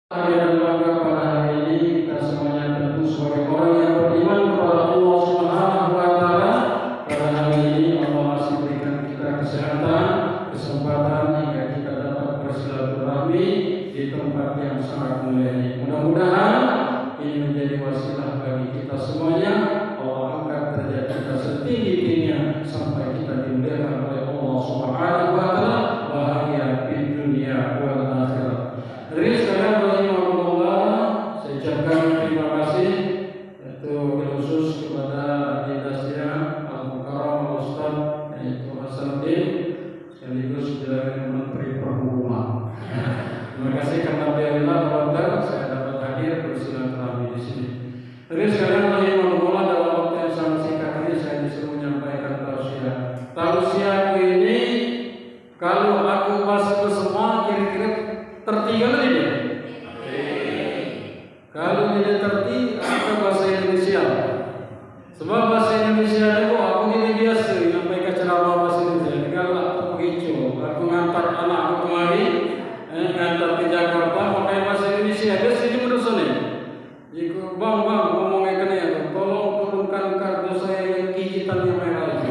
Hari dan bangga pada hari ini kita semuanya tentu sebagai orang yang beriman kepada Allah Subhanahu wa Ta'ala. Pada hari ini Allah masih berikan kita kesehatan, kesempatan hingga kita dapat bersilaturahmi di tempat yang sangat mulia ini. Mudah-mudahan ini menjadi wasilah bagi kita semuanya. Allah angkat derajat kita setinggi-tingginya sampai kita dimuliakan oleh Allah Subhanahu wa Ta'ala, bahagia di dunia wal akhirah. Jadi sekarang saya ucapkan terima kasih yaitu khusus kepada Adinasya Al-Mukarram Al-Ustaz yaitu Hasanuddin sekaligus Jalan Menteri Perhubungan. Terima kasih karena beliau volunteer saya dapat hadir bersilaturahmi di sini. Jadi sekarang rahimahullah dalam waktu yang sangat singkat ini saya disuruh menyampaikan tausiah. Tausiahku ini kalau aku bahas ke semua kira-kira tertinggal ini. Kalau tidak terti, apa bahasa Indonesia? Sebab bahasa Indonesia itu aku ini biasa menyampaikan ceramah bahasa Indonesia. Kalau aku begitu, aku ngantar anak aku kemari, ngantar ke Jakarta, pakai bahasa Indonesia. Dia sini menurut nih. Jika bang ngomongnya kena itu, tolong turunkan kartu saya yang kijitan yang merah itu.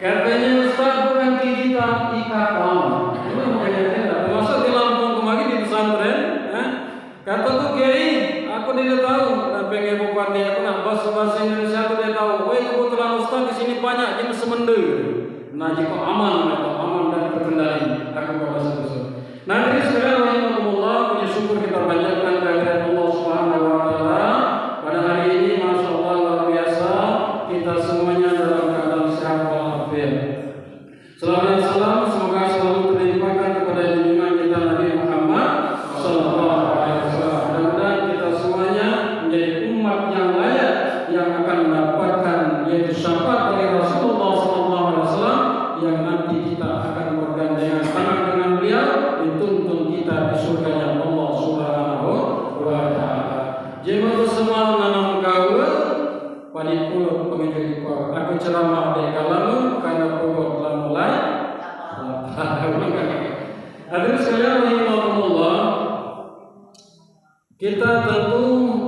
Katanya Ustaz bukan kijitan, ikatan. Itu makanya termasuk di Lampung kemarin di pesantren. Kata tuh Kiai, aku tidak tahu. Dan pengen bupati aku nak bahasa Indonesia aku tidak tahu. Woi kebetulan Ustaz di sini banyak jenis semenda. Nah jika aman atau aman dan terkendali, aku bahasa Indonesia. Nah jadi sekarang rahimahullah punya syukur kita panjatkan kehadirat Allah Subhanahu wa Ta'ala pada hari ini. Masya Allah luar biasa kita semuanya dalam keadaan sehat walafiat. Salam dan salam semoga selalu terlimpahkan kepada junjungan kita Nabi Muhammad Sallallahu Alaihi Wasallam. Mudah-mudahan kita semuanya menjadi umat yang layak yang akan mendapatkan yaitu syafaat dari Rasulullah Sallallahu Alaihi Wasallam yang nanti kita akan bergandengan tangan dengan beliau dituntun kita di surganya Allah Subhanahu wa Ta'ala. Jemaah semua nanam kau pada pulau pengenjadi kau. Aku ceramah di kalamu karena pokok telah mulai. Hadirin sekalian rahimahullah, kita tentu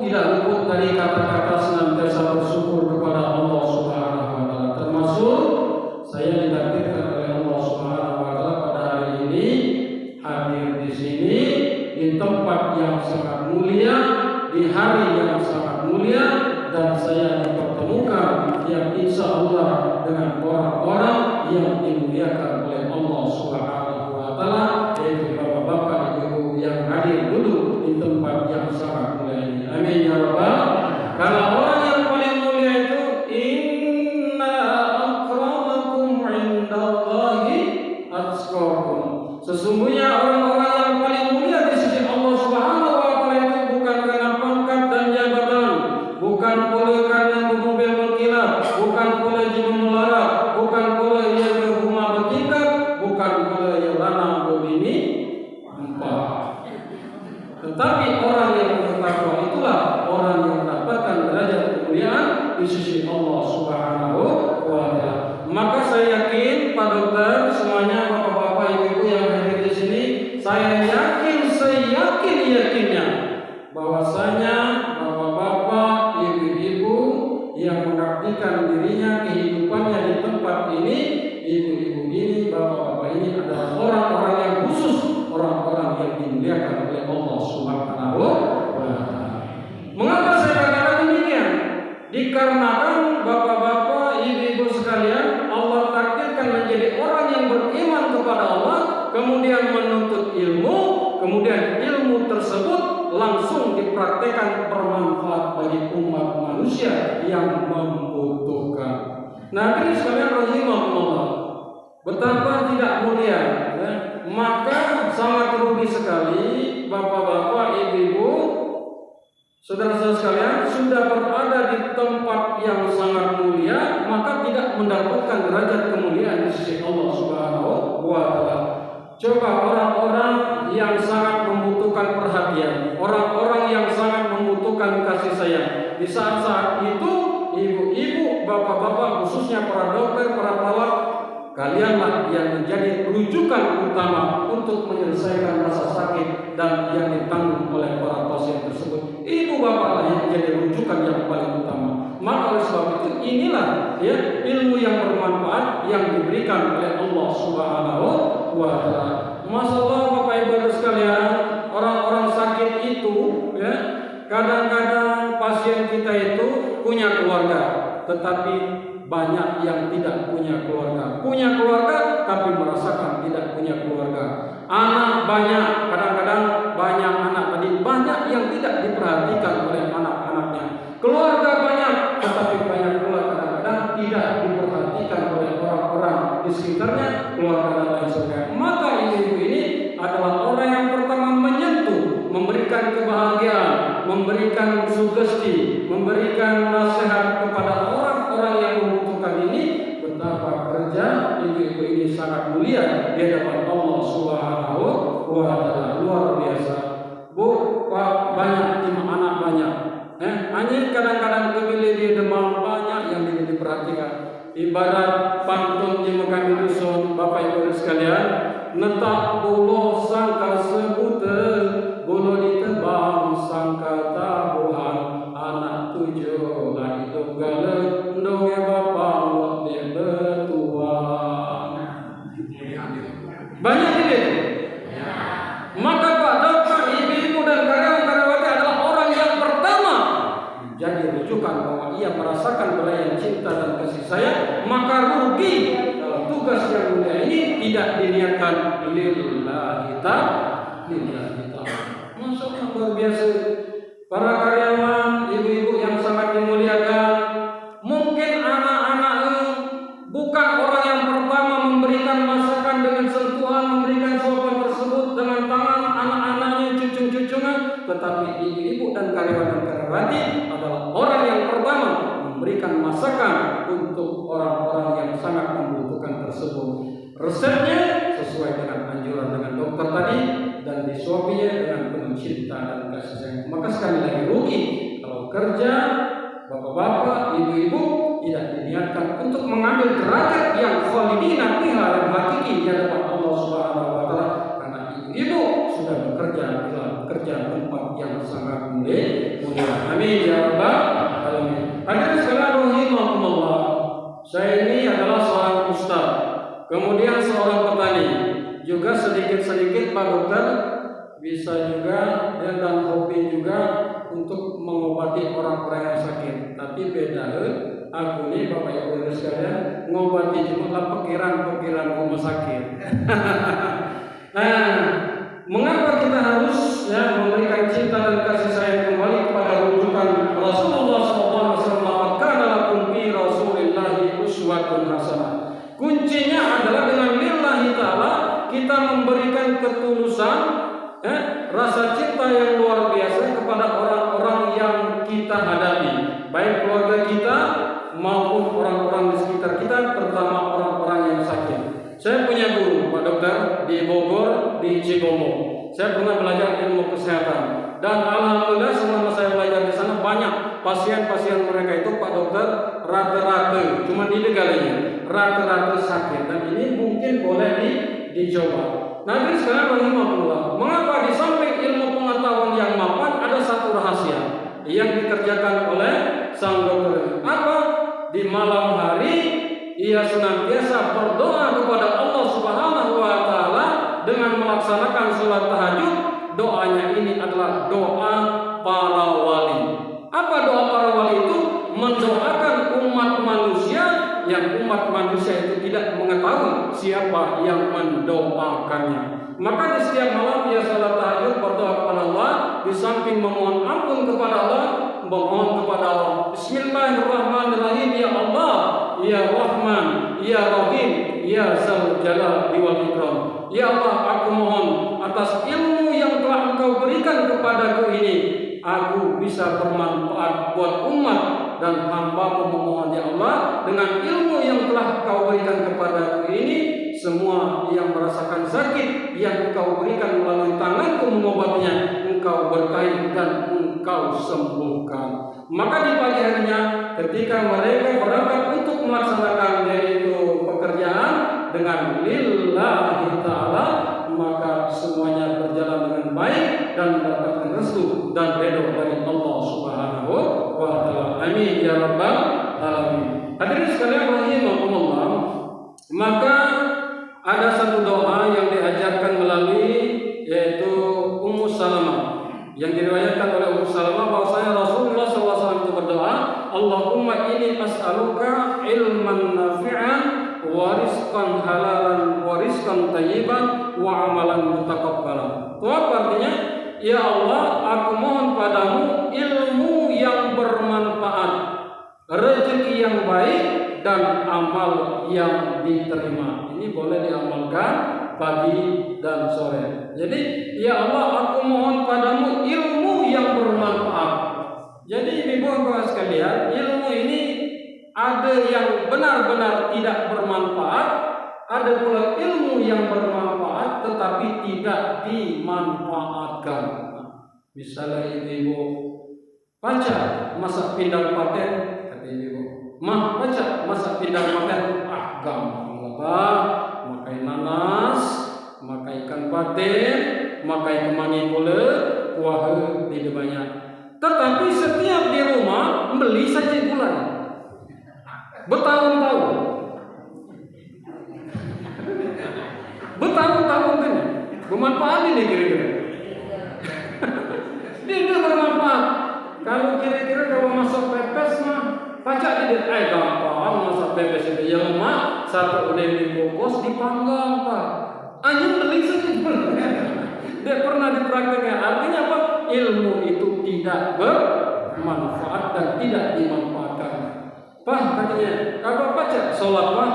tidak luput dari kata-kata senantiasa bersyukur kepada Allah Subhanahu wa Ta'ala. Termasuk saya ditakdirkan oleh Allah Subhanahu wa Ta'ala pada hari ini hadir di sini di tempat yang sangat mulia, di hari yang sangat mulia, dan saya dipertemukan yang insya Allah dengan orang-orang yang dimuliakan oleh Allah Subhanahu wa Ta'ala, yaitu bapak-bapak, ibu yang hadir dulu di tempat yang sangat mulia ini. Amin ya rabbal. Karena orang yang paling mulia itu inna akramakum indallahi atqakum. Sesungguhnya orang-orang yang paling mulia di sisi Allah Subhanahu wa Ta'ala itu bukan karena pangkat dan jabatan, bukan pula karena mobil berkilat, bukan pula jiwa melarat, bukan pula ia berhumah bertingkat, bukan pula ia lanang berbini empat. Tetapi orang yang bertakwa itulah orang yang mendapatkan derajat kemuliaan di sisi Allah Subhanahu wa Ta'ala. Maka saya yakin Pak Dokter, semuanya bapak-bapak, ibu-ibu yang hadir di sini, saya yakinnya bahwasanya bapak-bapak, ibu-ibu yang mengabdikan dirinya kehidupannya di tempat ini, ibu-ibu ini, bapak-bapak ini adalah orang-orang yang khusus, orang-orang yang dimuliakan oleh Allah Subhanahu wa Ta'ala. Mengapa saya katakan demikian? Dikarenakan bapak-bapak, ibu-ibu sekalian, Allah takdirkan menjadi orang yang beriman kepada Allah, kemudian menuntut ilmu, kemudian ilmu tersebut langsung dipraktekkan bermanfaat bagi umat manusia yang membutuhkan. Nah, ini sekalian rahimahullah, betapa tidak mulia, ya? Maka sangat rugi sekali bapak-bapak, ibu-ibu, saudara-saudara sekalian sudah berada di tempat yang sangat mulia, maka tidak mendapatkan derajat kemuliaan di sisi Allah Subhanahu wa Ta'ala. Coba orang-orang yang sangat membutuhkan perhatian, orang-orang yang sangat membutuhkan kasih sayang, di saat-saat itu ibu-ibu, bapak-bapak, khususnya para dokter, para perawat, kalianlah yang menjadi rujukan utama untuk menyelesaikan rasa sakit dan yang ditanggung oleh para pasien tersebut. Ibu bapaklah yang menjadi rujukan yang paling utama. Maka oleh sebab itu inilah ya ilmu yang bermanfaat yang diberikan oleh Allah Subhanahu wa taala. Masalah Bapak Ibu sekalian, orang-orang sakit itu ya kadang-kadang pasien kita itu punya keluarga, tetapi banyak yang tidak punya keluarga. Punya keluarga tapi merasakan tidak punya keluarga. Anak banyak, kadang-kadang banyak anak tadi banyak yang tidak diperhatikan oleh anak-anaknya. Keluarga banyak, tetapi banyak pula kadang-kadang tidak diperhatikan oleh orang-orang di sekitarnya, keluarga dan lain sebagainya. Maka ibu-ibu ini adalah orang yang pertama menyentuh, memberikan kebahagiaan, memberikan sugesti, memberikan nasihat kepada orang-orang yang membutuhkan ini. Betapa kerja ibu-ibu ini sangat mulia di hadapan Allah Subhanahu wa taala. Luar biasa. Bu, banyak anak banyak. Hanya kadang-kadang kebeli dia demam banyak yang diperhatikan. Ibarat pantun di Mekah dusun, Bapak Ibu sekalian, netak bulu sangka sebute, bulu ditebang sangka tabuhan, anak tujuh lagi tunggale, ndonge bapak dia betuan. Banyak ini. Maka Bapak, ibu-ibu dan karyawan-karyawati adalah orang yang pertama jadi rujukan bahwa ia merasakan belayan cinta dan kasih sayang. Maka rugi dalam tugas yang mulia ini tidak diniatkan lillahi ta'ala. Masya Allah, luar biasa. Para karyawan, ibu-ibu yang sangat dimuliakan, mungkin anak-anak bukan orang yang pertama memberikan masakan dengan sentuhan, memberikan suapan tersebut dengan tangan anak-anaknya, cucu-cucunya, tetapi ibu-ibu dan karyawan-karyawati adalah orang yang pertama memberikan masakan untuk orang-orang yang sangat membutuhkan tersebut. Resepnya sesuai dengan anjuran dengan dokter tadi dan disuapinya dengan penuh cinta dan kasih sayang. Maka sekali lagi rugi kalau kerja bapak-bapak, ibu-ibu tidak diniatkan untuk mengambil derajat yang khalidina fiha dan hakiki di hadapan Allah Subhanahu wa taala, karena ibu-ibu sudah bekerja dalam kerja tempat yang sangat mulia. Amin ya rabbal alamin. Hadirin sekalian rahimakumullah. Saya ini adalah seorang ustaz, kemudian seorang petani, juga sedikit-sedikit Pak Dokter bisa juga dan hobi juga untuk mengobati orang-orang yang sakit. Tapi beda aku ini Bapak Ibu sekalian ngobati cuma pikiran rumah sakit. Nah, mengapa kita harus memberikan cinta dan kasih sayang kembali kepada rujukan Rasulullah SAW? Karena lakum fi Rasulillahi uswatun hasanah. Kuncinya adalah dengan lillahi ta'ala kita memberikan ketulusan, rasa cinta yang luar biasa kepada orang-orang yang kita hadapi, baik keluarga kita maupun orang-orang di sekitar kita, terutama orang-orang yang sakit. Saya punya guru Pak Dokter di Bogor, di Cibomo. Saya pernah belajar ilmu kesehatan dan alhamdulillah selama saya belajar di sana banyak pasien-pasien mereka itu Pak Dokter rata-rata cuma ini kalinya rata-rata sakit, dan ini mungkin boleh dicoba. Nanti sekarang rahimahullah, mengapa di samping ilmu pengetahuan yang mapan ada satu rahasia yang dikerjakan oleh sang dokter. Apa? Di malam hari ia senantiasa berdoa kepada Allah Subhanahu wa taala dengan melaksanakan sholat tahajud. Doanya ini adalah doa para wali. Apa doa para wali itu? Mendoakan umat manusia yang umat manusia itu tidak mengetahui siapa yang mendoakannya. Maka di setiap malam ia salat tahajud berdoa kepada Allah, di samping memohon ampun kepada Allah, memohon kepada Allah. Bismillahirrahmanirrahim. Ya Allah, ya Rahman, ya Rahim, ya Dzal Jalal wal Ikram. Ya Allah, aku mohon atas ilmu yang telah Engkau berikan kepadaku ini, aku bisa bermanfaat buat umat dan hamba memohon ya Allah, dengan ilmu yang telah Engkau berikan kepadaku ini, semua yang merasakan sakit yang Engkau berikan melalui tanganku mengobatinya, Engkau berkahi dan Engkau sembuhkan. Maka di pagi harinya ketika mereka berangkat untuk melaksanakan yaitu pekerjaan dengan lillahi ta'ala, maka semuanya berjalan dengan baik rabbal alamin. Hadirin sekalian rahimakumullah, maka ada satu doa yang diajarkan melalui yaitu Ummu Salamah, yang diriwayatkan oleh Ummu Salamah bahwasanya Rasulullah SAW itu berdoa, Allahumma inni as'aluka ilman nafi'an wa rizqan halalan wa rizqan thayyiban wa amalan mutaqabbalan. Itu apa artinya? Ya Allah, aku mohon padamu ilmu yang bermanfaat, rezeki yang baik, dan amal yang diterima. Ini boleh diamalkan pagi dan sore. Jadi, ya Allah, aku mohon padamu ilmu yang bermanfaat. Jadi, ibu bapak sekalian, ilmu ini ada yang benar-benar tidak bermanfaat, ada pula ilmu yang bermanfaat tetapi tidak dimanfaatkan. Misalnya ibu baca masak pindang paten, kata ibu, mah baca masak pindang paten, gampang lah, makai nanas, makai ikan paten, makai kemangi pula, kuah tidak banyak. Tetapi setiap di rumah beli saja gulai, bertahun-tahun kan, bermanfaat ini kira-kira. Dia bermanfaat. Kalau kira-kira kalau masak pepes mah pacak tidak, gampang masak pepes itu. Yang mah satu udah dibungkus dipanggang pak. Anjing beli saja. Dia pernah dipraktekkan. Artinya apa? Ilmu itu tidak bermanfaat dan tidak dimanfaatkan. Pak katanya, kalau baca sholat pak,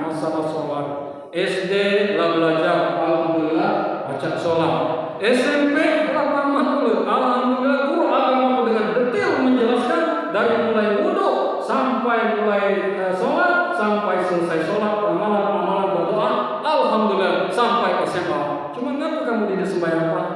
masalah sholat. SD lah belajar, alhamdulillah baca sholat. SMP berapa matkul, alhamdulillah guru agama dengan detail menjelaskan dari mulai wudhu sampai mulai sholat sampai selesai sholat, amalan berdoa, alhamdulillah sampai SMA. Cuma kenapa kamu tidak sembahyang pak?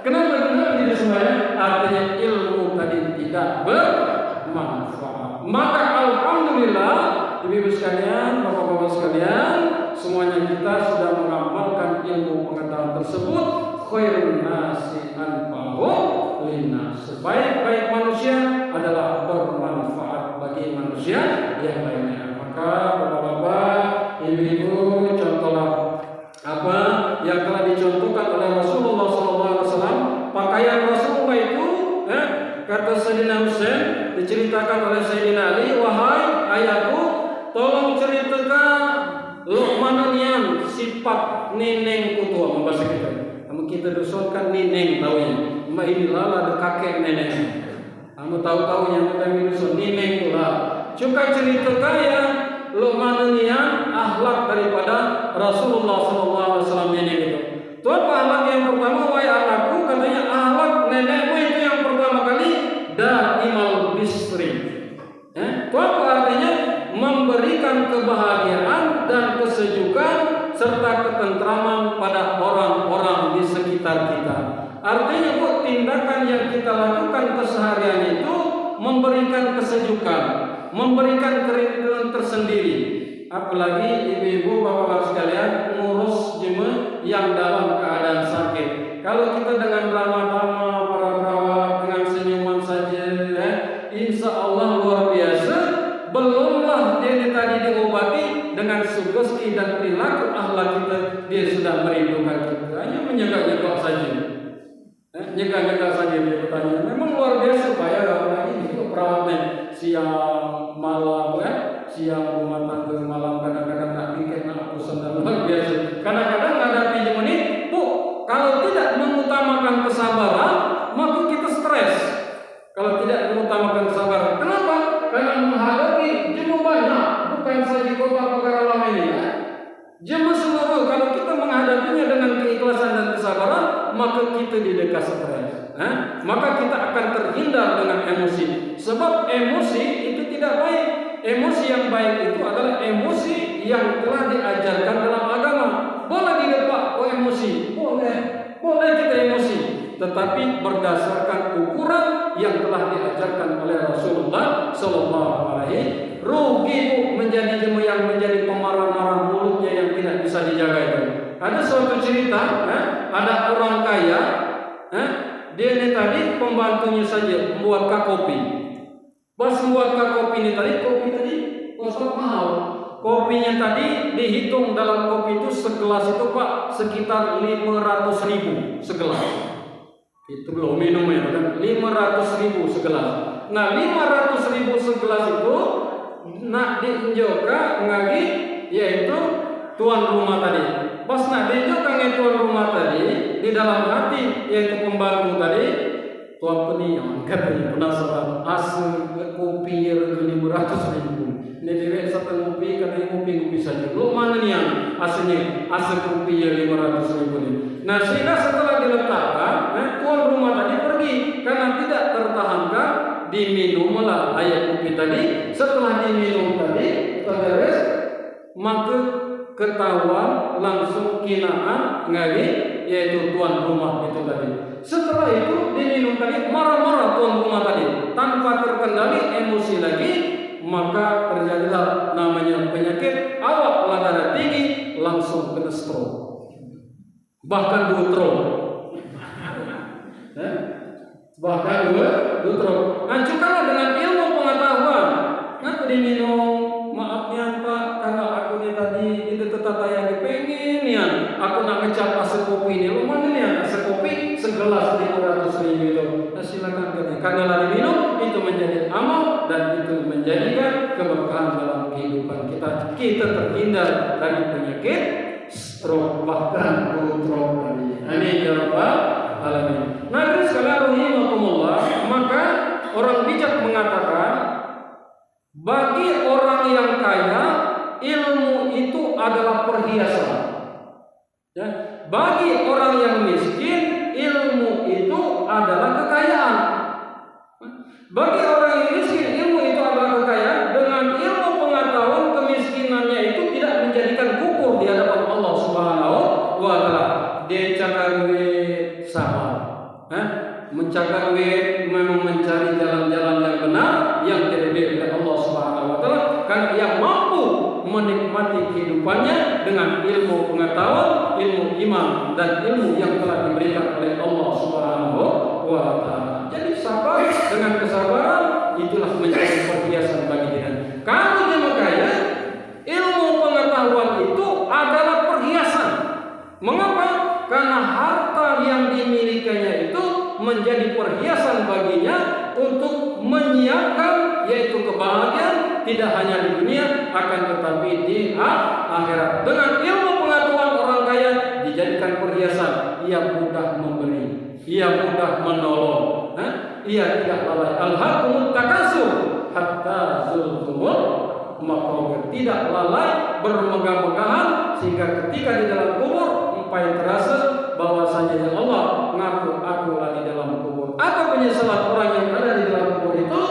Kenapa tidak sembahyang? Artinya ilmu tadi tidak bermanfaat. Maka alhamdulillah ibu-ibu sekalian, bapak-bapak sekalian, semuanya kita sudah mengamalkan ilmu pengetahuan tersebut. Khairun nasi anfa'uhum linnas. Sebaik-baik manusia adalah bermanfaat bagi manusia yang lainnya. Maka bapak-bapak, ibu-ibu, contohlah apa yang telah dicontohkan oleh Rasulullah SAW. Pakaian Rasulullah itu, kata Sayyidina Husain, diceritakan oleh Sayyidina Ali, wahai ayahku, tolong ceritakan Luqmananian sifat neneng kutua membahasa kita. Kamu kita dosolkan neneng tahunya. Mbak inilah ada kakek nenek. Kamu tahu-tahunya kami dosul neneng pula. Cukai ceritakan ya Luqmananian akhlak daripada Rasulullah SAW nenek itu. Itu apa akhlak yang pertama? Wahai anakku, katanya akhlak nenekmu itu yang pertama kali daimal bisri. Itu apa artinya? Memberikan kebahagiaan dan kesejukan serta ketentraman pada orang-orang di sekitar kita. Artinya tindakan yang kita lakukan keseharian itu memberikan kesejukan, memberikan kerinduan tersendiri. Apalagi ibu-ibu bapak-bapak sekalian ngurus jemaah yang dalam keadaan sakit. Kalau kita dengan ramah-tamah para perawat dengan senyuman saja, insya Allah luar biasa. Belumlah dia tadi diobati dengan sugesti dan perilaku akhlak kita, dia sudah merindukan kita. Hanya menyegak-nyegak saja, nyegak-nyegak saja dia bertanya. Memang luar biasa bayar apalagi itu perawatnya siang malam, siang rumah tangga malam kadang-kadang nak bikin nak urusan dan luar biasa. Kadang-kadang ada pinjam ini, bu, kalau tidak mengutamakan kesabaran, maka kita stres. Kalau tidak mengutamakan kesabaran, kenapa? Karena menghadapi jemaah banyak, bukan saja kota perkara lama ini. Jemaah seluruh, kalau kita menghadapinya dengan keikhlasan dan kesabaran, maka kita tidak stres. Maka kita akan terhindar dengan emosi. Sebab emosi itu tidak baik. Emosi yang baik itu adalah emosi yang telah diajarkan dalam agama. Boleh dilepas emosi, boleh kita emosi, tetapi berdasarkan ukuran yang telah diajarkan oleh Rasulullah SAW. Rugi menjadi jemaah yang menjadi pemarah-marah mulutnya yang tidak bisa dijaga itu. Ada suatu cerita, ada orang kaya, dia ini tadi pembantunya saja membuat kopi. Pas membuat kopi ini tadi, kopi tadi kosong mahal. Kopinya tadi dihitung dalam kopi itu segelas itu Pak sekitar 500.000 segelas. Itu belum minumnya kan 500.000 segelas. Nah 500.000 segelas itu nak diinjoka ngagi yaitu tuan rumah tadi. Pas nak diinjoka ngagi tuan rumah tadi di dalam hati yaitu pembantu tadi tuan peniang katanya penasaran asal kopi 500.000. Ini dia satu kopi katanya kopi saja. Lu mana nih yang aslinya asal kopi 500.000 ini. Nah sehingga setelah diletakkan, tuan rumah tadi pergi karena tidak tertahankan diminumlah air kopi tadi. Setelah diminum tadi terberes, maka ketahuan langsung kinaan ngari yaitu tuan rumah itu tadi. Setelah itu diminum tadi marah-marah tuan rumah tadi tanpa terkendali emosi lagi. Maka terjadilah namanya penyakit awak darah tinggi langsung kena stroke, bahkan stroke, bahkan stroke. Nah, kalau dengan ilmu pengetahuan, kenapa diminum? Maafnya Pak, karena aku ini tadi itu tetap yang pengen ya. Aku nak ngecap asal kopi ini, lu mana ya? Asal kopi segelas 500.000 itu. Nah, silakan katanya. Karena lari minum itu menjadi amal dan itu menjadikan keberkahan dalam kehidupan kita. Kita terhindar dari penyakit stroke bahkan stroke tadi. Amin ya rabbal alamin. Nah, terus sekalian rahimakumullah, maka orang bijak mengatakan bagi orang yang kaya ilmu itu adalah perhiasan. Ya, bagi orang yang miskin ilmu itu adalah kekayaan. Bagi orang yang miskin ilmu itu adalah kekayaan. Dengan ilmu pengetahuan kemiskinannya itu tidak menjadikan kufur di hadapan Allah Subhanahu wa taala. Dia cakap duit sabar. Mencakap duit memang mencari jalan-jalan yang benar yang tidak oleh Allah Subhanahu wa taala karena ia mampu menikmati kehidupannya dengan ilmu pengetahuan, ilmu iman dan ilmu yang telah diberikan oleh Allah Subhanahu wa taala. Jadi sabar dengan kesabaran itulah menjadi perhiasan bagi dia. Kalau dia kaya, ilmu pengetahuan itu adalah perhiasan. Mengapa? Karena harta yang dimilikinya itu menjadi perhiasan baginya untuk menyiapkan yaitu kebahagiaan tidak hanya di dunia akan tetapi di akhirat. Dengan ilmu pengetahuan orang kaya dijadikan perhiasan, ia mudah memberi, ia mudah menolong, ia tidak lalai. Alhaakumut takasur hatta zultumul maqabir, tidak lalai bermegah-megahan sehingga ketika di dalam kubur sampai terasa bahwasanya ya Allah ngaku aku lagi dalam kubur. Apa penyesalan orang yang ada di dalam kubur itu?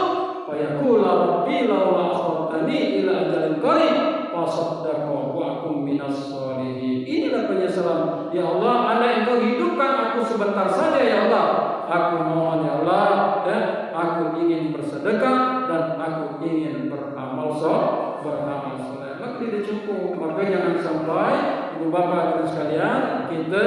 Fayaqula rabbi laula akhartani ila ajalin qarib fasaddaqa wa akum minas sholihin. Inilah penyesalan. Ya Allah, andai Engkau hidupkan aku sebentar saja ya Allah. Aku mohon ya Allah, aku ingin bersedekah dan aku ingin beramal soleh. Maka tidak cukup. Maka jangan sampai ibu bapak dan sekalian kita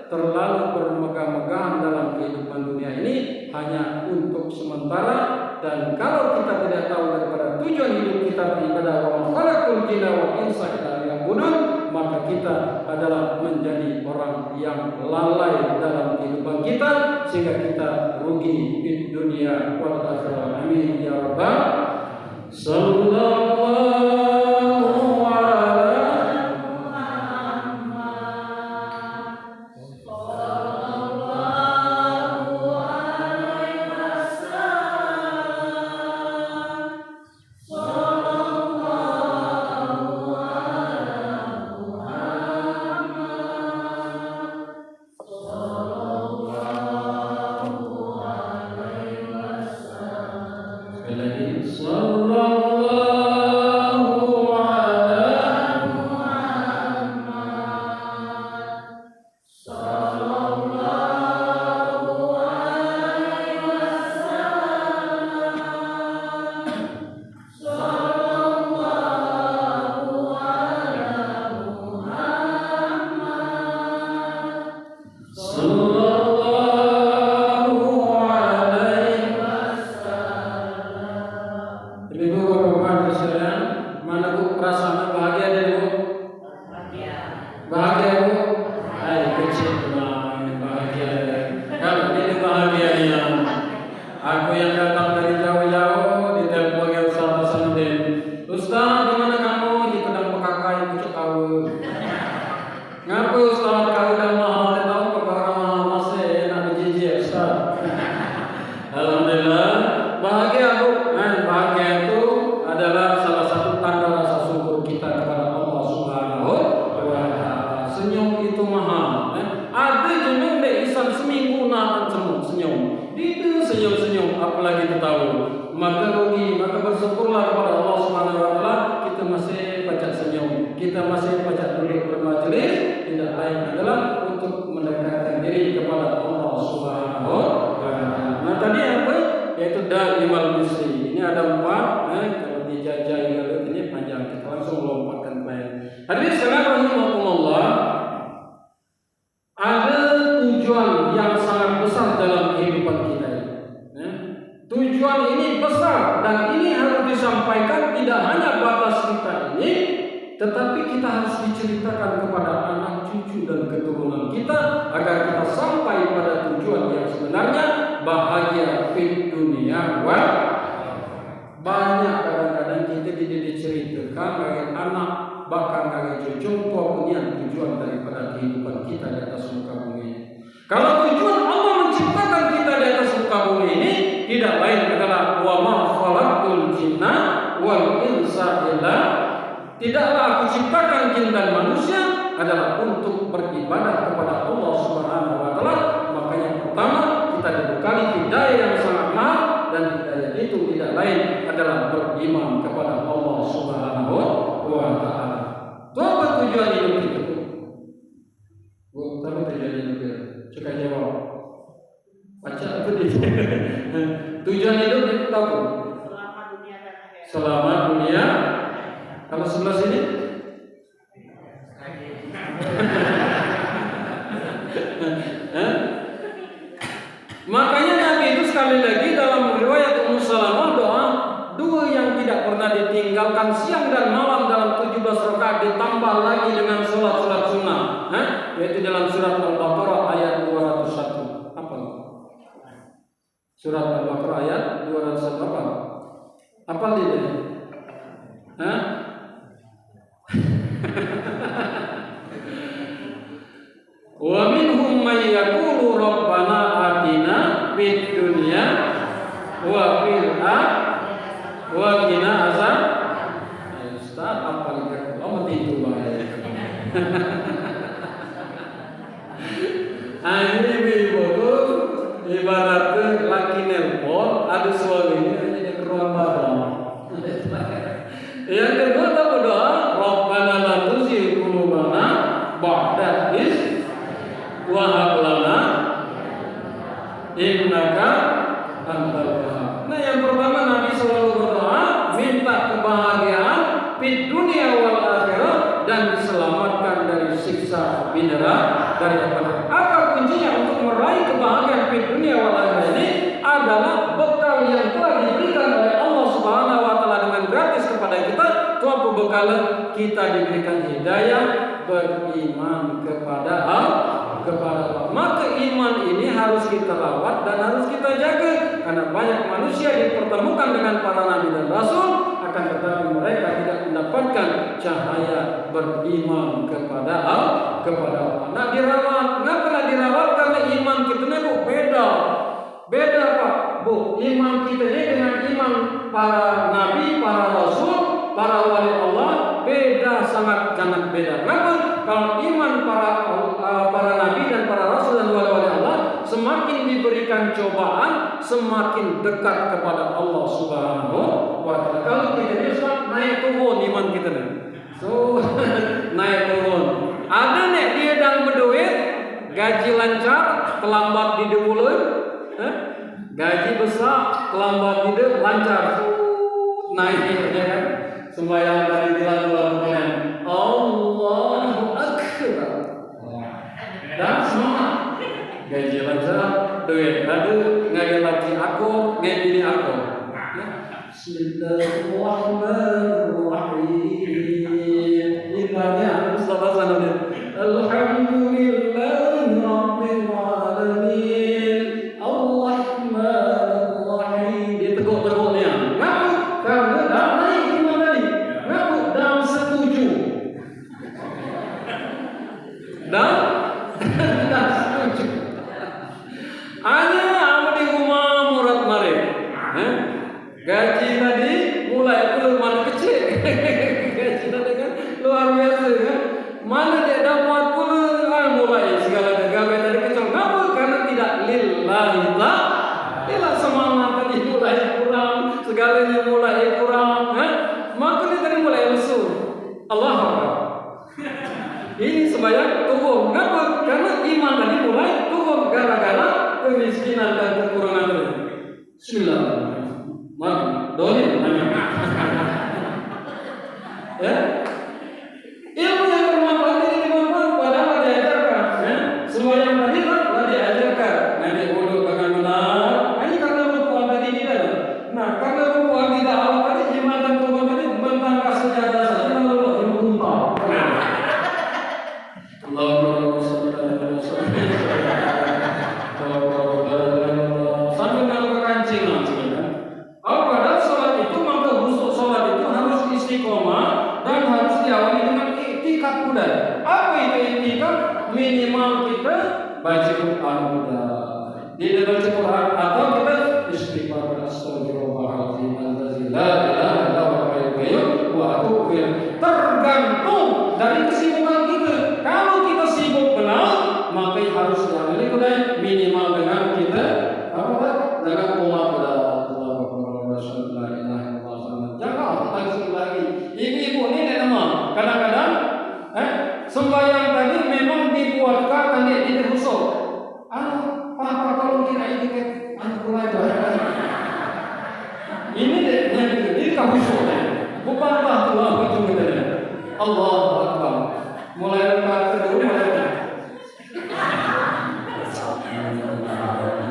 terlalu bermegah-megahan dalam kehidupan dunia ini hanya untuk sementara. Dan kalau kita tidak tahu daripada tujuan hidup kita beribadah wa khalaqul jinna wal insa illa liya'budun, maka kita adalah menjadi orang yang lalai dalam kehidupan kita sehingga kita rugi di dunia wal akhirah. Amin ya rabbal sallallahu diri kepada Allah Subhanahu wa Ta'ala. Nah tadi apa? Yaitu da'imal misli. Ini ada 4. Kalau dijajah ini panjang. Kita langsung lompatkan ke lain. Hadirin sekalian rahimakumullah, ada tujuan yang sangat besar dalam kehidupan kita ini. Tujuan ini besar dan ini harus disampaikan tidak hanya batas kita ini, tetapi kita harus diceritakan kepada anak, cucu dan keturunan kita agar kita sampai pada tujuan yang sebenarnya, bahagia di dunia wal akhirah. Banyak kadang-kadang kita tidak diceritakan bagi anak, bahkan bagi cucu, punya tujuan daripada kehidupan kita di atas muka bumi. Kalau tujuan Allah menciptakan kita di atas muka bumi ini tidak lain adalah wa ma khalaqtul jinna wal insa illa, tidaklah aku ciptakan jin dan manusia adalah untuk beribadah kepada Allah Subhanahu wa Ta'ala. Makanya pertama kita dibekali hidayah yang sangat mahal, dan hidayah itu tidak lain adalah beriman kepada Allah Subhanahu wa Ta'ala. Itu apa tujuan hidup kita? Bu, apa tujuan hidup kita? Coba jawab. Baca apa dia? Tujuan hidup itu tahu? Selama dunia dan akhirat. Selama dunia. Kalau sebelah sini? Makanya Nabi itu sekali lagi dalam riwayat Ummu Salamah doa dua yang tidak pernah ditinggalkan siang dan malam dalam 17 rakaat ditambah lagi dengan sholat-sholat sunnah, yaitu dalam surat Al-Baqarah ayat 201. Apa? Surat Al-Baqarah ayat 201 apa? Apa dia? Wa minhum may yaqulu rabbana atina fid dunya wa fil akhirati wa qina azab. Ustaz apa lagi? Oh itu bahaya. Ini ibu ibaratnya laki nelpon, ada suaminya hanya ke ruang barang. Yang kedua kita berdoa, Rabbana la tuzigh qulubana ba'da idh wa hab lana innaka antal wahhab. Nah, yang pertama Nabi selalu berdoa minta kebahagiaan di dunia wal akhirah dan diselamatkan dari siksa api neraka dari api. Apa kuncinya untuk meraih kebahagiaan di dunia wal akhirah ini adalah bekal yang telah diberikan oleh Allah Subhanahu wa Ta'ala dengan gratis kepada kita. Itu apa bekalnya? Kita diberikan hidayah beriman kepada Allah. Maka iman ini harus kita rawat dan harus kita jaga, karena banyak manusia dipertemukan dengan para nabi dan rasul, akan tetapi mereka tidak mendapatkan cahaya beriman kepada Allah. Nah, dirawat. Kenapa dirawat? Karena iman kita ini beda Pak Bu. Iman kita ini dengan iman para nabi, para rasul, para wali Allah beda, sangat beda. Kenapa? Kalau iman para nabi dan para rasul dan wali-wali Allah semakin diberikan cobaan, semakin dekat kepada Allah Subhanahu wa Ta'ala. Kalau kita ini naik turun iman kita nih. So naik turun. Ada nih dia yang berduit, gaji lancar, terlambat di bulan, gaji besar, terlambat di lancar, naik ya kan? Sembahyang dari bulan-bulan Allahu Akbar. Dan semua gaji lancar, duit ada, ngaji lagi aku, ngaji ini aku. Bismillahirrahmanirrahim. Ibadahnya Mustafa Sanadin. Alhamdulillahi Rabbil Alamin. Ar-Rahmanir-Rahim. Dia teguk-teguknya. Ngaku? Karena damai iman tadi. Ngaku? Dalam setuju. Dan setuju. Hanya apa di rumah murad marif. Gaji tadi mulai keluar mana kecil. Gaji tadi kan luar biasa kan. Mana dia dapat pula mulai segala gawe tadi kecil. Kenapa? Karena tidak lillahi ta'ala. Semangat tadi mulai kurang, segalanya mulai kurang. Maka dia tadi mulai lesu. Allah Akbar. Ini sembahyang turun. Kenapa? Karena iman tadi mulai turun. baca Quran udah. Tidak baca Quran atau kita istighfar astagfirullahaladzim la ilaha illa huwal hayyul qayyum wa atubu ilaih. Tergantung dari kesibukan kita. Kalau kita sibuk benar, maka harus diambil kedai minimal dengan kita dengan umat pada jangan langsung lagi. Ibu-ibu ini nama kadang-kadang sembahyang tadi memang dibuatkan di rusuk. Para kalau kita ini belajar. Ini ini kahusul. Bukan Allah itu benar. Allahu Akbar. Mulai rakaat kedua mulai.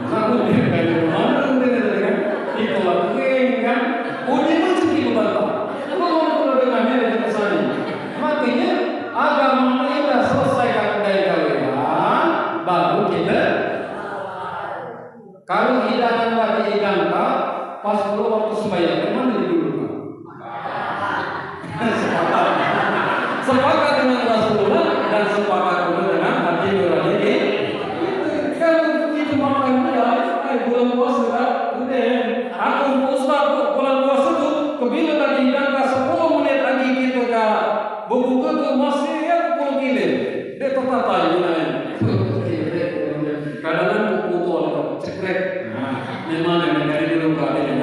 Kamu ini kayak mana kan? Itu kan. Udah macam itu bapak. Kalau dengannya dari pesan. Makanya agama kita selesaikan dari kawinan, baru kita. Kalau hidangan lagi hidangkan, pas dulu waktu sembahyang, mana dulu? Sepakat dengan Rasulullah dan sepakat juga dengan hati nurani ini. Kalau itu makanya bulan puasa udah. Aku Ustaz bulan puasa tuh kebila lagi hidangkan 10 menit lagi kita ke buka tuh masih ya pukul gile. Dia tetap tadi kadang-kadang putus cekrek. Memang dari dulu keadaan.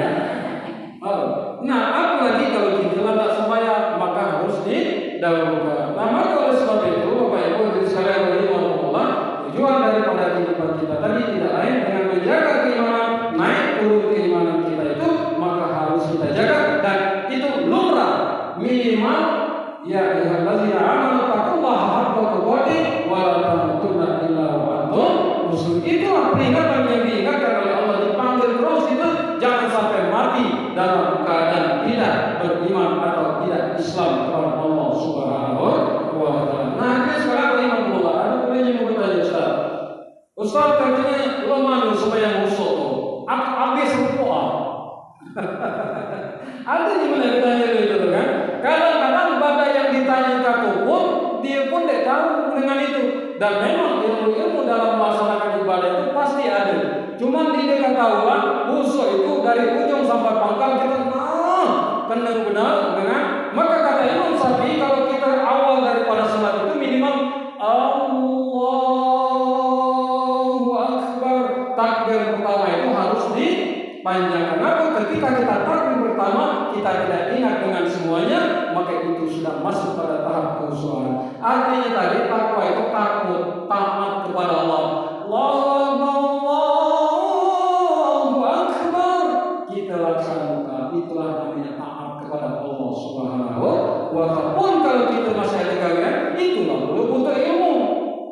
Nah, apalagi kalau kita tidak sembahyang maka harus didahulukan. Nah, maka oleh sebab itu, Bapak Ibu sekalian rahimahullah, tujuan daripada kehidupan kita tadi tidak lain dengan menjaga keimanan, naik turun keimanan kita itu, maka harus kita jaga dan itu lumrah minimal ya ayyuhallazina amanu taqullaha haqqa tuqatih wa la tamutunna illa wa antum muslimun. Itulah peringatan yang diingatkan oleh Allah, dipanggil terus itu jangan sampai mati dalam keadaan tidak beriman atau tidak Islam kepada Allah Subhanahu wa taala. Nah, ini sekarang rahimahullah, ada bolehnya mau bertanya Ustaz katanya lo malu supaya musuh tuh. Habis semua. Ada di mana ditanya itu kan? Kadang-kadang pada yang ditanya itu pun dia pun tidak tahu dengan itu. Dan memang ilmu-ilmu dalam melaksanakan ibadah itu pasti ada. Cuman dia ketahuan musuh itu dari ujung sampai pangkal kita kena benar dengan. Maka kata Imam Syafi'i kalau kita awal daripada salat itu minimal Allahu Akbar, takbir pertama itu harus dipanjangkan. Kenapa? Ketika kita takbir pertama kita tidak ingat dengan semuanya, maka itu sudah masuk pada tahap kehusuan. Artinya tadi takwa itu takut, taat kepada Allah. Allahu Akbar, kita laksanakan, itulah namanya taat kepada Allah Subhanahu wa taala. Pun kalau kita masih ada gawean, itulah butuh ilmu.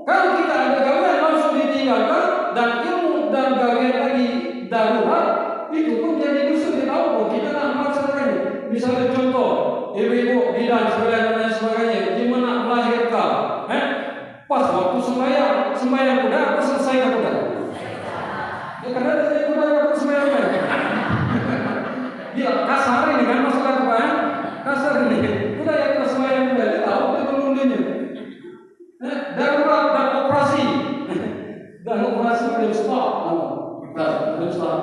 Kalau kita ada gawean langsung ditinggalkan dan ilmu dan gawean tadi darurat, itu pun jadi dosa di tahu kita nak melaksanakannya. Misalnya contoh, ibu-ibu bidan sebagainya, gimana melahirkan? Pas waktu sembahyang kuda atau selesai kuda? Ya karena ada kuda waktu sembahyang kuda. Dia kasar ini kan masuk apa ya? Kasar ini. Kuda yang sembahyang kuda dia tahu dia menundanya. Darurat dan operasi. Dan operasi belum stop. Belum stop.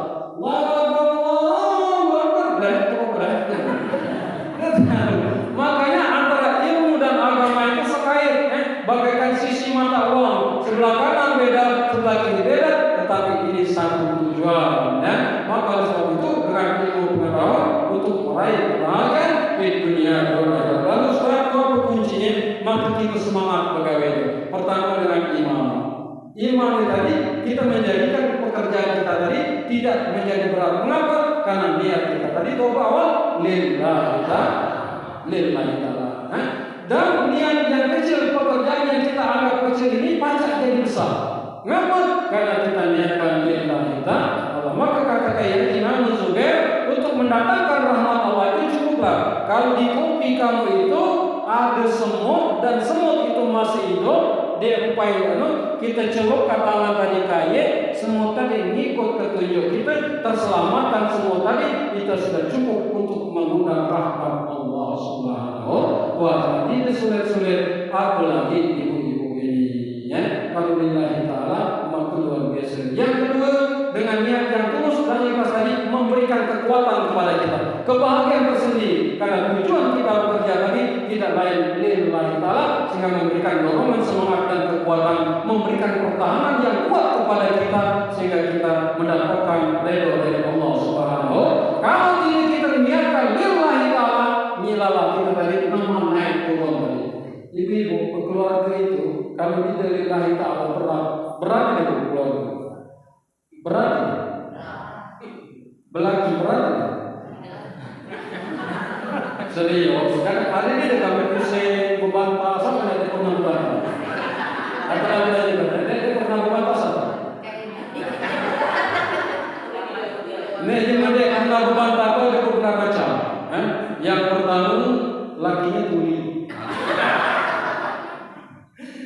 Makanya antara ilmu dan agama itu sekait, bagaikan sisi mata uang, sebelah kanan beda, sebelah kiri beda, tetapi ini satu tujuan. Maka sebab itu dengan ilmu pengetahuan untuk meraih kebahagiaan di dunia dan akhirat. Lalu sekarang apa kuncinya? Maka kita semangat pegawai. Pertama dengan iman. Iman tadi kita menjadikan pekerjaan kita tadi tidak menjadi berat. Mengapa? Karena niat kita tadi doa awal lillahi ta'ala. Dan niat yang kecil, pekerjaan yang kita anggap kecil ini pajak jadi besar. Mengapa? Karena kita niatkan lillahi ta'ala. Maka kata Imam Zubair untuk mendatangkan rahmat Allah itu cukuplah. Kalau di kopi kamu itu ada semut dan semut itu masih hidup, dia upaya kita celupkan tangan tadi kaya, semut tadi ngikut ketunjuk kita, terselamatkan semut tadi, kita sudah cukup untuk mengundang rahmat Allah Subhanahu wa taala. Tidak sulit-sulit apalagi ibu-ibu ini ya. Kalau lillahi ta'ala kebahagiaan tersendiri. Karena tujuan kita bekerja tadi tidak lain lillahi ta'ala, sehingga memberikan dorongan, semangat dan kekuatan, memberikan pertahanan yang kuat kepada kita sehingga kita mendapatkan ridho dari Allah Subhanahu. Kalau ini kita niatkan lillahi ta'ala, nilala kita tadi nama naik turun tadi. Ibu-ibu keluarga itu kalau tidak lillahi ta'ala berat itu keluarga. Berat. Belaki berat. Serius, kan hari ini dia kami pusing, membantah, sama dia pernah membantah. Dia pernah membantah sama. Ini cuma dia pernah membantah apa, dia pernah baca. Yang pertama, lakinya tuli.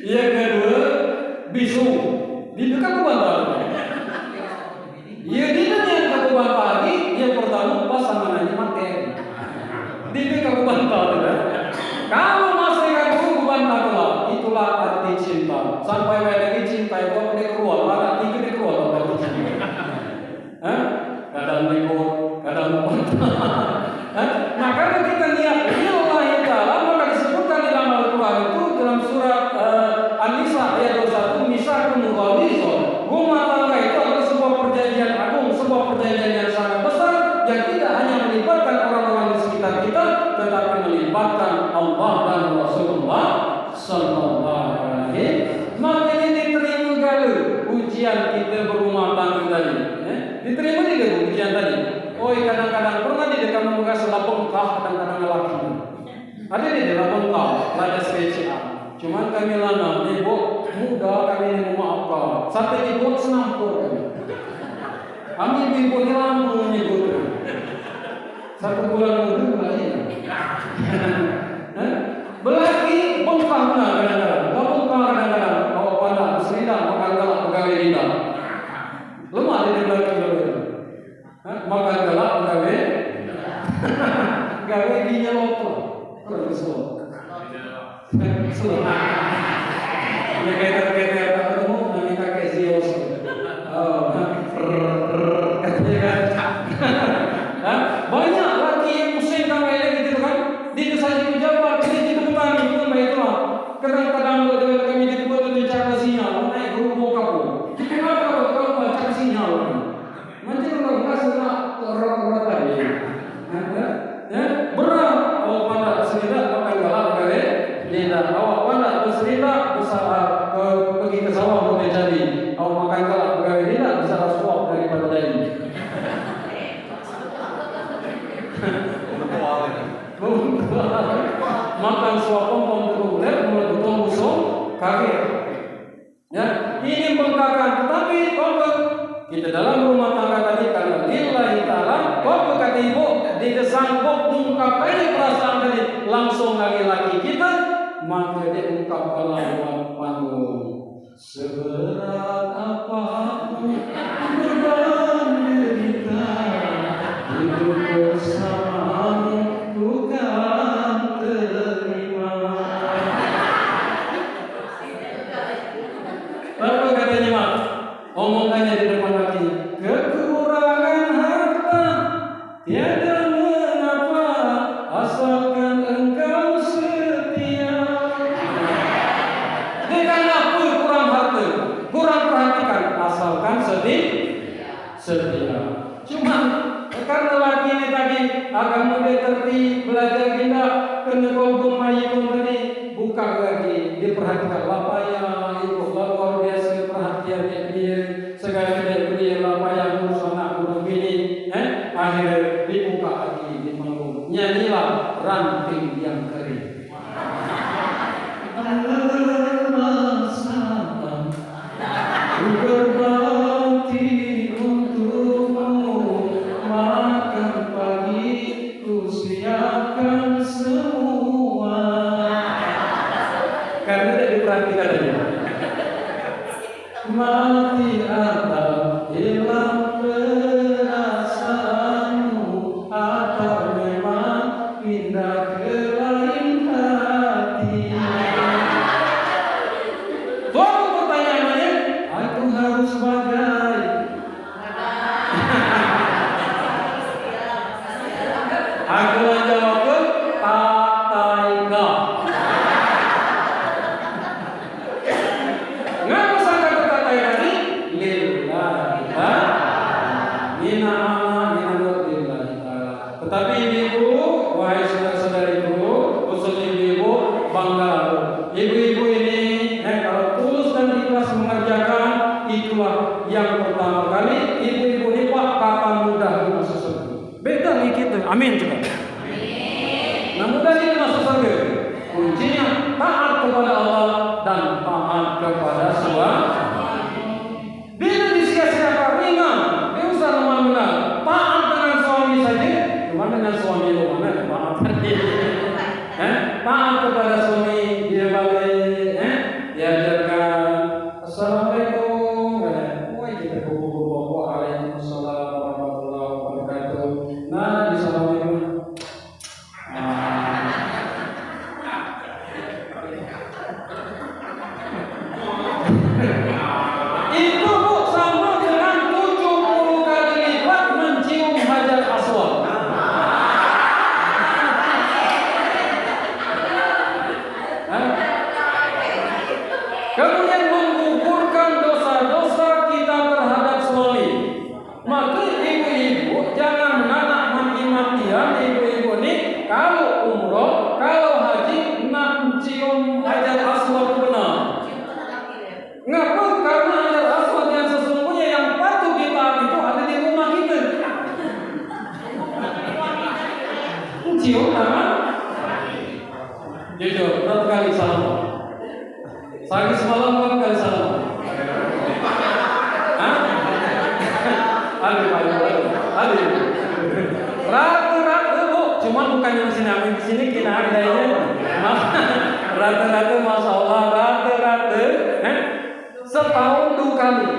Yang kedua, bisu. Dia kan membantah. Ya dia yang membantah lagi, yang pertama pasangannya mati. Dia kamu bantah tidak? Kalau masih kamu bantah pula, itulah arti cinta. Sampai lagi cinta itu apa dia keluar? Ada tiga dia keluar arti cinta. Kadang ikut, kadang bantah. Nah karena kita niat lillahi ta'ala, maka disebutkan di dalam Al-Quran itu dalam surat An-Nisa ayat 21, misakun ghalidhun. Rumah tangga itu adalah sebuah perjanjian agung, sebuah perjanjian yang sangat besar yang tidak hanya melibatkan orang-orang di sekitar kita, tetapi melibatkan Allah dan Rasulullah Sallallahu Alaihi. Makanya diterima galu ujian kita berumah tangga tadi. Diterima tidak ujian tadi. Oh kadang-kadang pernah di dekat membuka selapung kah, kadang-kadang lelaki. Ada di selapung kah, ada spesial. Cuman kami lana, ibu muda kami ini memaafkan. Sampai ibu senampur kami. Kami ibu ini lampung menyebut. 1 bulan muda lagi. Belaki bongkar kadang-kadang. Gak bongkar kadang-kadang. Bawa pandang, selidang, makan galak, pegawai lidah. Lemah di belaki dulu. Makan galak, pegawai. Pegawai ginya lopok. Kalau selok. Selok. Ini keter-keter tak ketemu, nanti kakek Zios. Banyak laki yang pusing kami gitu kan. Dia saja pejabat, dia jadi petani pun baiklah. Kadang-kadang kami dibuat untuk cari sinyal, naik rumah kamu. Kenapa kalau cari sinyal? Macam orang rasa nak orang-orang tadi. Berat. Awak pandang seridak makan galak kali. Tidak. Awak pandang berseridak bersama pergi ke sawah boleh jadi. Awak makan galak kali tidak bisa rasuah daripada tadi. Makan suap pom terulet mulai betul musuh kaget. Ya, ini bengkakan. Tetapi kalau kita dalam rumah tangga tadi karena lillahi ta'ala, kalau kata ibu tidak sanggup mengungkapkan perasaan tadi langsung laki-laki kita, maka dia ungkapkan lewat panggung. Seberat apapun beban derita, hidup bersamamu bukan terima. Apa katanya mak? Omongannya di depan lakinya. Kekurangan harta tiada mengapa, asalkan engkau setia. Dia kenapa kurang harta, kurang perhatikan, asalkan setia. Cuma karena laki ini tadi agak mudah tertib, belajar tidak, kena kongkong mayikong tadi, buka lagi, dia perhatikan lapaya, ibu luar biasa perhatian dia, segala dia lapaya ngurus anak ngurus bini, akhirnya dibuka lagi di panggung, nyanyilah ranting yang kering. Berbakti untukmu, makan pagi ku siapkan semua. Karena tidak diperhatikan aja. Mati atau hilang perasaanmu, atau memang pindah ke lain hati. Pertanyaannya, aku harus bagai Tetapi ibu-ibu, wahai saudara-saudariku, khusus ibu-ibu, banggalah. Ibu-ibu ini, kalau tulus dan ikhlas mengerjakan, itulah yang pertama kali ibu-ibu ini Pak kapan mudah masuk surga. Beda nih kita. Amin coba. Amin. Nah mudah ini masuk surga. Kuncinya taat kepada Allah dan taat kepada suami. Bila disia-siakan ringan, dia usah lama-lama. Taat dengan suami saja. Cuma dengan suami lu mana? Maafkan dia. Taat kepada suami dia balik. Diajarkan Assalamualaikum. Wah kita buku-buku Waalaikumsalam warahmatullahi wabarakatuh. Nah disalamualaikum. Itu Bu sama dengan 70 kali lipat mencium hajar aswad. Kemudian menggugurkan dosa-dosa kita terhadap suami. Maka ibu-ibu jangan menanak mati-matian ibu-ibu ini kalau umroh, kalau haji nak mencium hajar aswad benar. Ngapa? Karena hajar aswad yang sesungguhnya yang patut ditaati itu ada di rumah kita. Mencium tangan. Jujur, berapa kali salam? Sehari semalam berapa kali salam? Hah? Aduh. Rata-rata Bu, cuma bukan yang di sini kita harganya. Rata-rata Masya Allah, rata-rata setahun 2 kali.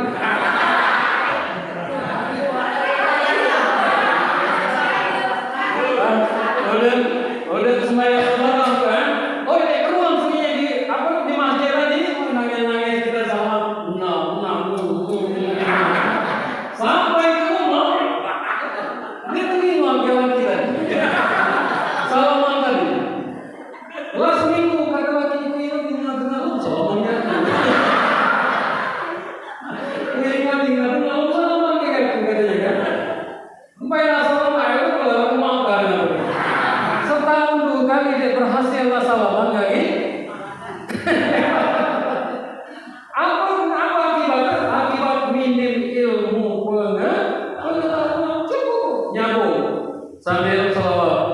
Udah sembahyang malam kan? Oh ini keruang sini di masjid tadi nangis kita sama sampai ke rumah dia terima jalan kita salaman tadi last minggu kata laki itu tinggal salamannya tinggal salaman dia katanya kan sampai salam air kalau aku maafkan setahun 2 kali dia berhasil salaman lagi. Apa akibatnya? Akibat minim ilmu pengetahuan cukup nyambung sambil salawat.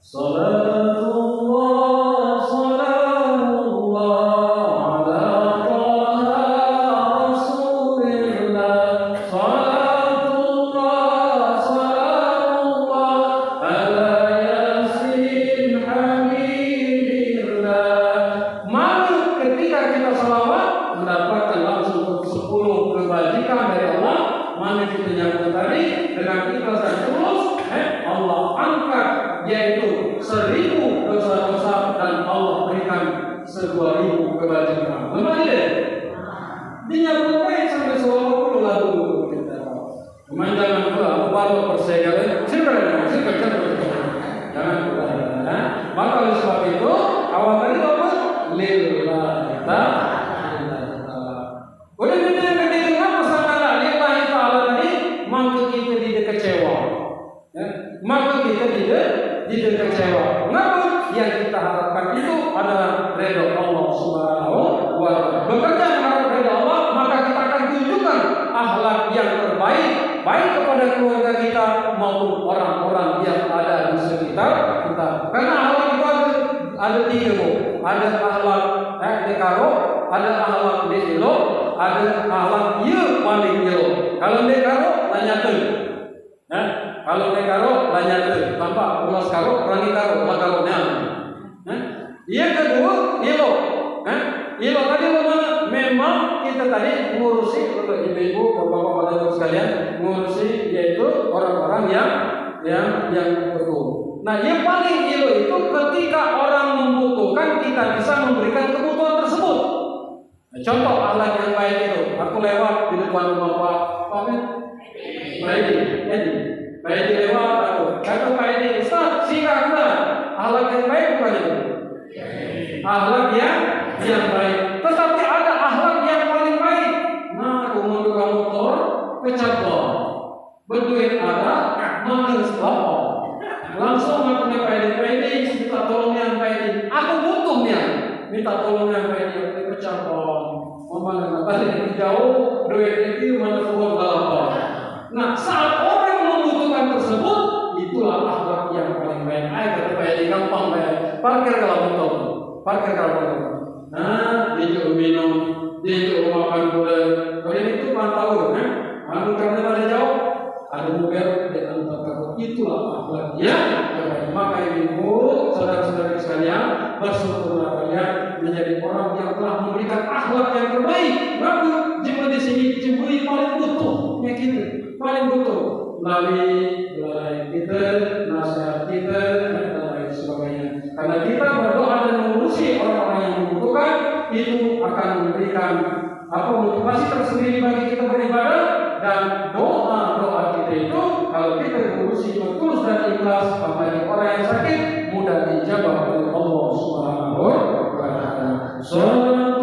Salatullah ala Taha Rasulillah. Salatullah ala Yasin Hamidillah. Maka ketika kita salawat mendapatkan langsung 10 kebajikan dari Allah. Mana kita nyambung tadi dengan ikhlas dan tulus, Allah angkat yaitu 1000 dosa-dosa dan Allah berikan 1000 kebajikan. Memang tidak? Dinyambung baik sampai 20 lalu kita. Memang jangan pula baru persegalan. Jangan pula. Maka oleh sebab itu awal tadi apa? Lillahi ta'ala. Oleh ketika masalah lillahi ta'ala tadi, maka kita tidak kecewa. Maka kita tidak kecewa. Kenapa? Yang kita harapkan itu adalah redha Allah Subhanahu wa ta'ala. Bekerja mengharap redha Allah, maka kita akan tunjukkan akhlak yang terbaik baik kepada keluarga kita maupun orang-orang yang ada di sekitar kita. Karena akhlak itu ada 3 Bu. Ada akhlak dekaro, ada akhlak dekilo, ada akhlak ye paling elo. Kalau dekaro lanyakeun. Kalau dekaro lanyakeun, tanpa ulas karo, rangi karo, lakarona. Yang kedua elo. Elo tadi mana? Memang kita tadi ngurusi untuk ibu-ibu, bapak-bapak sekalian, ngurusi yaitu orang-orang yang betul. Nah, yang paling ilo itu ketika orang membutuhkan kita bisa memberikan kebutuhan tersebut. Nah, contoh akhlak yang baik itu, aku lewat di depan rumah Pak Edi lewat aku, kata Pak Edi, Ustaz, silakan akhlak yang baik bukan itu? Akhlak yang baik. Tetapi ada akhlak yang paling baik. Nah, aku membuka motor, kecabot, berduit ada, mana setelah langsung aku pede minta tolong yang pede. Aku butuh minta tolong yang pede pecah pohon. Mana tadi jauh duit itu mana buat balapan. Nah, saat orang membutuhkan tersebut, itulah akhlak yang paling baik. Ayo kita pede gampang baik. Parkir kalau betul. Nah, dia minum, dia makan gula. Kalau itu pantau kan? Aku karena ada jauh, ada mobil di antar takut. Itulah akhlak yang terbaik. Maka ibu, saudara-saudari sekalian, bersyukurlah kalian menjadi orang yang telah memberikan akhlak yang terbaik. Baru jemaah di sini jemaah paling butuh, kita paling butuh melalui kita, nasihat kita, dan lain sebagainya. Karena kita berdoa dan mengurusi orang-orang yang membutuhkan, itu akan memberikan motivasi tersendiri bagi kita beribadah. Dan doa kita itu kalau kita berusaha tulus dan ikhlas, apalagi orang yang sakit mudah dijawab oleh Allah Subhanahu wa taala. Sallallahu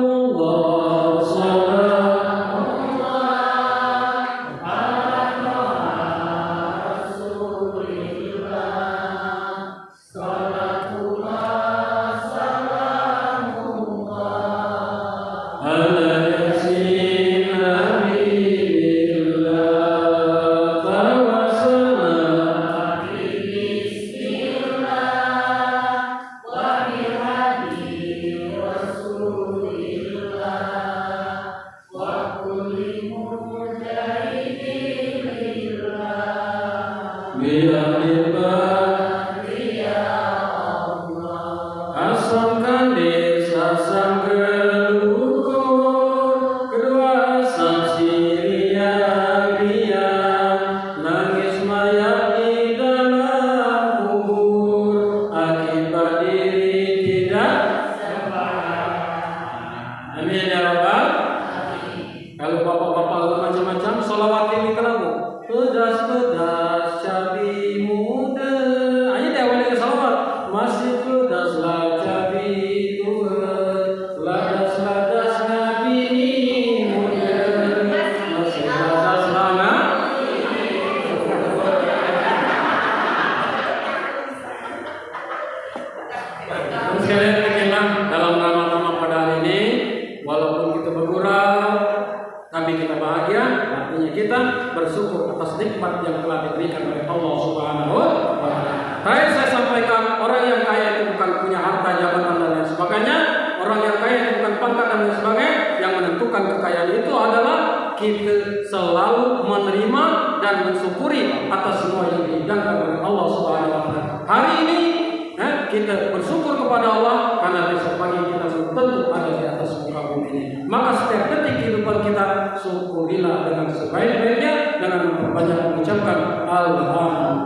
kita selalu menerima dan mensyukuri atas semua yang dihidangkan oleh Allah Subhanahu wa taala. Hari ini kita bersyukur kepada Allah karena besok pagi kita tentu ada di atas muka bumi ini. Maka setiap detik kehidupan kita syukurilah dengan sebaik-baiknya dengan memperbanyak mengucapkan alhamdulillah.